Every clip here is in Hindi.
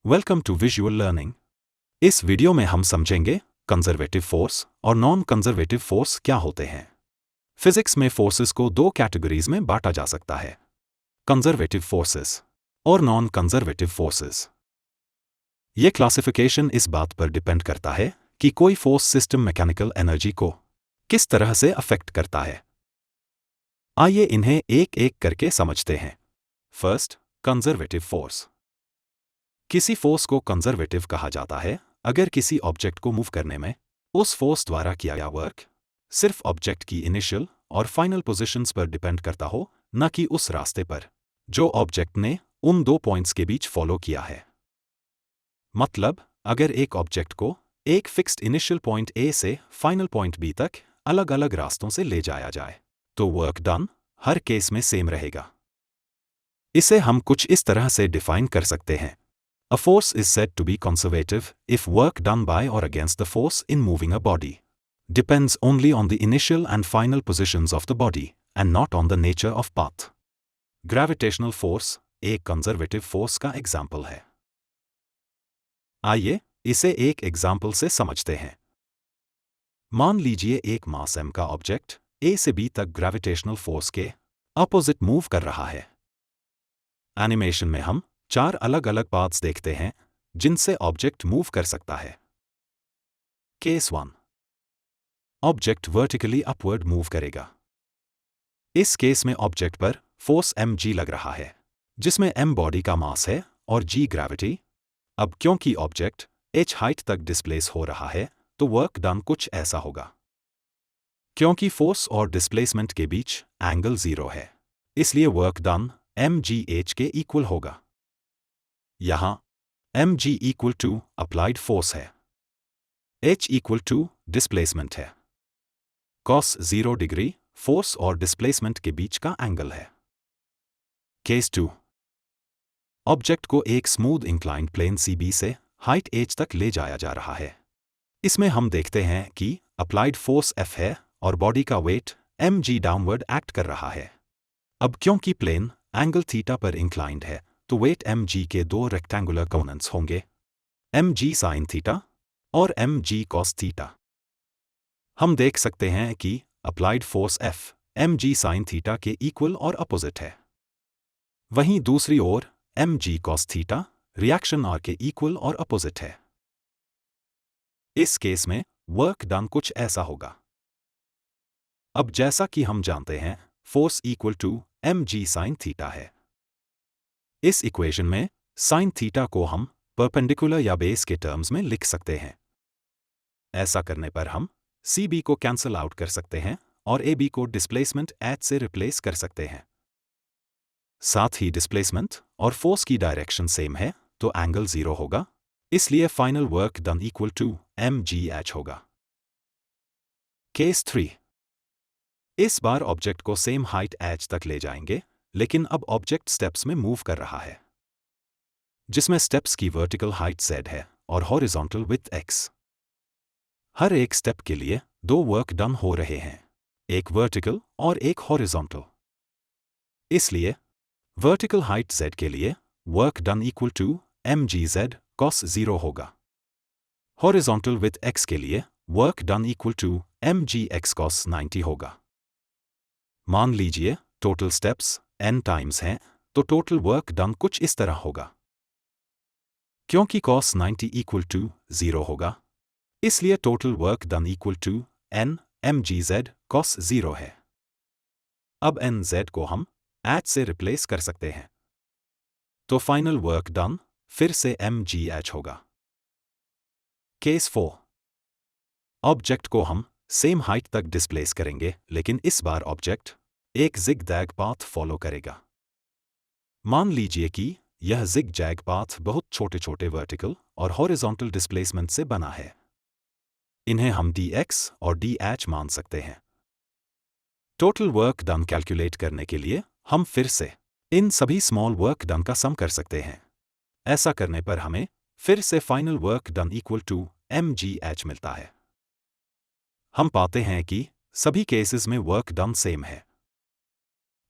Welcome to visual learning. इस वीडियो में हम समझेंगे कंजर्वेटिव फोर्स और नॉन कंजर्वेटिव फोर्स क्या होते हैं। फिजिक्स में फोर्सेस को दो कैटेगरीज में बांटा जा सकता है, कंजर्वेटिव फोर्सेस और नॉन कंजर्वेटिव फोर्सेस। ये क्लासिफिकेशन इस बात पर डिपेंड करता है कि कोई फोर्स सिस्टम मैकेनिकल एनर्जी को किस तरह से अफेक्ट करता है। आइए इन्हें एक एक करके समझते हैं। First, conservative force. किसी फोर्स को कंजर्वेटिव कहा जाता है अगर किसी ऑब्जेक्ट को मूव करने में उस फोर्स द्वारा किया गया वर्क सिर्फ ऑब्जेक्ट की इनिशियल और फाइनल पोजीशंस पर डिपेंड करता हो, न कि उस रास्ते पर जो ऑब्जेक्ट ने उन दो पॉइंट्स के बीच फॉलो किया है। मतलब, अगर एक ऑब्जेक्ट को एक फिक्स्ड इनिशियल पॉइंट ए से फाइनल पॉइंट बी तक अलग अलग रास्तों से ले जाया जाए तो वर्क डन हर केस में सेम रहेगा। इसे हम कुछ इस तरह से डिफाइन कर सकते हैं: A force is said to be conservative if work done by or against the force in moving a body depends only on the initial and final positions of the body and not on the nature of path. Gravitational force एक conservative force का एग्जाम्पल है। आइए इसे एक एग्जाम्पल से समझते हैं। मान लीजिए एक मास m का ऑब्जेक्ट A से B तक ग्रेविटेशनल फोर्स के अपोजिट मूव कर रहा है। एनिमेशन में हम चार अलग अलग पाथ्स देखते हैं जिनसे ऑब्जेक्ट मूव कर सकता है। Case 1, object vertically upward move करेगा। इस केस में ऑब्जेक्ट पर फोर्स mg लग रहा है, जिसमें m बॉडी का मास है और g ग्रेविटी। अब क्योंकि ऑब्जेक्ट h हाइट तक डिस्प्लेस हो रहा है तो वर्क डन कुछ ऐसा होगा। क्योंकि फोर्स और डिस्प्लेसमेंट के बीच एंगल 0 है, इसलिए वर्क डन mg h के इक्वल होगा। यहाँ mg equal to applied force है, h इक्वल टू डिस्प्लेसमेंट है, cos 0 डिग्री फोर्स और डिस्प्लेसमेंट के बीच का एंगल है। केस 2, ऑब्जेक्ट को एक स्मूथ इंक्लाइंड प्लेन CB से हाइट h तक ले जाया जा रहा है। इसमें हम देखते हैं कि अप्लाइड फोर्स F है और बॉडी का वेट mg डाउनवर्ड एक्ट कर रहा है। अब क्योंकि प्लेन एंगल थीटा पर इंक्लाइंड है तो वेट mg के दो रेक्टेंगुलर कंपोनेंट्स होंगे, mg sin थीटा और mg cos थीटा। हम देख सकते हैं कि applied force F mg sin theta के इक्वल और अपोजिट है। वहीं दूसरी ओर mg cos theta reaction R के इक्वल और अपोजिट है। इस केस में वर्क डन कुछ ऐसा होगा। अब जैसा कि हम जानते हैं force equal to mg sin theta है। इस इक्वेशन में साइन थीटा को हम परपेंडिकुलर या बेस के टर्म्स में लिख सकते हैं। ऐसा करने पर हम CB को कैंसल आउट कर सकते हैं और AB को डिस्प्लेसमेंट h से रिप्लेस कर सकते हैं। साथ ही डिस्प्लेसमेंट और फोर्स की डायरेक्शन सेम है तो एंगल 0 होगा, इसलिए final work done equal to mgh होगा। केस 3, इस बार ऑब्जेक्ट को सेम हाइट h तक ले जाएंगे, लेकिन अब ऑब्जेक्ट स्टेप्स में मूव कर रहा है, जिसमें स्टेप्स की वर्टिकल हाइट z है और हॉरिजॉन्टल विड्थ x। हर एक स्टेप के लिए दो वर्क डन हो रहे हैं, एक वर्टिकल और एक हॉरिजॉन्टल। इसलिए वर्टिकल हाइट z के लिए work done equal to mgz cos 0 होगा। हॉरिजॉन्टल विड्थ x के लिए work done equal to mgx cos 90 होगा। मान लीजिए टोटल स्टेप्स n टाइम्स हैं तो टोटल वर्क डन कुछ इस तरह होगा। क्योंकि cos 90 इक्वल टू 0 होगा, इसलिए total work done equal to n mgz cos 0 है। अब nz को हम h से रिप्लेस कर सकते हैं, तो फाइनल वर्क डन फिर से mgh होगा। केस 4, ऑब्जेक्ट को हम सेम हाइट तक डिस्प्लेस करेंगे, लेकिन इस बार ऑब्जेक्ट एक जिग-जैग पाथ फॉलो करेगा। मान लीजिए कि यह जिग-जैग पाथ बहुत छोटे छोटे वर्टिकल और हॉरिजॉन्टल डिस्प्लेसमेंट से बना है। इन्हें हम dx और dh मान सकते हैं। टोटल वर्क डन कैलकुलेट करने के लिए हम फिर से इन सभी स्मॉल वर्क डन का सम कर सकते हैं। ऐसा करने पर हमें फिर से final work done equal to mgh मिलता है। हम पाते हैं कि सभी केसेस में वर्क डन सेम है।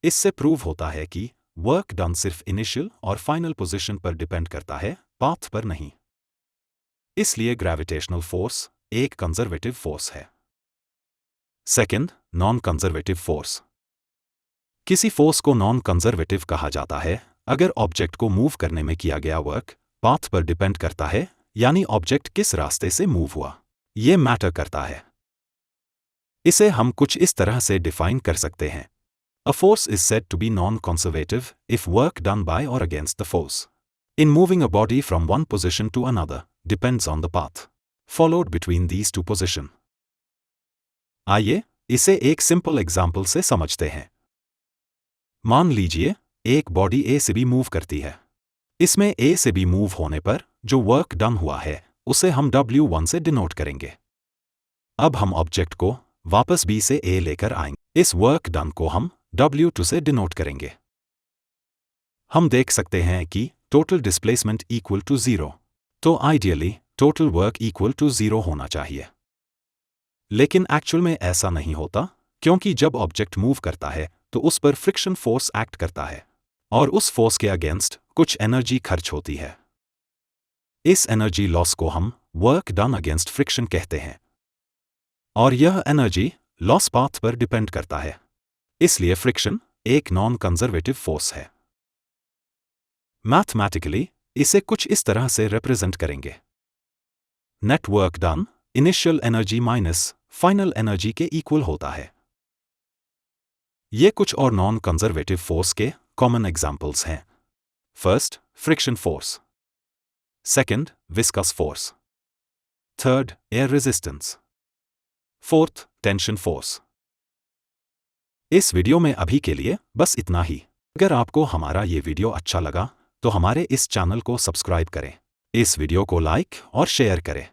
इससे प्रूव होता है कि वर्क डन सिर्फ इनिशियल और फाइनल पोजीशन पर डिपेंड करता है पाथ पर नहीं। इसलिए ग्रेविटेशनल फोर्स एक कंजर्वेटिव फोर्स है। Second, non conservative force. किसी फोर्स को नॉन कंजर्वेटिव कहा जाता है अगर ऑब्जेक्ट को मूव करने में किया गया वर्क पाथ पर डिपेंड करता है, यानी ऑब्जेक्ट किस रास्ते से मूव हुआ ये मैटर करता है। इसे हम कुछ इस तरह से डिफाइन कर सकते हैं। A force is said to be non-conservative if work done by or against the force in moving a body from one position to another depends on the path followed between these two positions. आइए इसे एक सिंपल एग्जाम्पल से समझते हैं। मान लीजिए एक बॉडी A से B मूव करती है। इसमें A से B मूव होने पर जो वर्क डन हुआ है उसे हम W1 से डिनोट करेंगे। अब हम ऑब्जेक्ट को वापस B से A लेकर आएंगे। इस वर्क डन को हम W2 से डिनोट करेंगे। हम देख सकते हैं कि टोटल डिस्प्लेसमेंट इक्वल टू 0, तो ideally total work equal to 0 होना चाहिए। लेकिन एक्चुअल में ऐसा नहीं होता, क्योंकि जब ऑब्जेक्ट मूव करता है तो उस पर फ्रिक्शन फोर्स एक्ट करता है और उस फोर्स के अगेंस्ट कुछ एनर्जी खर्च होती है। इस एनर्जी लॉस को हम वर्क डन अगेंस्ट फ्रिक्शन कहते हैं और यह एनर्जी लॉस पाथ पर डिपेंड करता है। इसलिए फ्रिक्शन एक नॉन कंजर्वेटिव फोर्स है। मैथमेटिकली इसे कुछ इस तरह से रिप्रेजेंट करेंगे। Net work done initial energy minus final energy के इक्वल होता है। ये कुछ और नॉन कंजर्वेटिव फोर्स के कॉमन एग्जाम्पल्स हैं। First, friction force. Second, viscous force. Third, air resistance. Fourth, tension force. इस वीडियो में अभी के लिए बस इतना ही। अगर आपको हमारा ये वीडियो अच्छा लगा तो हमारे इस चैनल को सब्सक्राइब करें, इस वीडियो को लाइक और शेयर करें।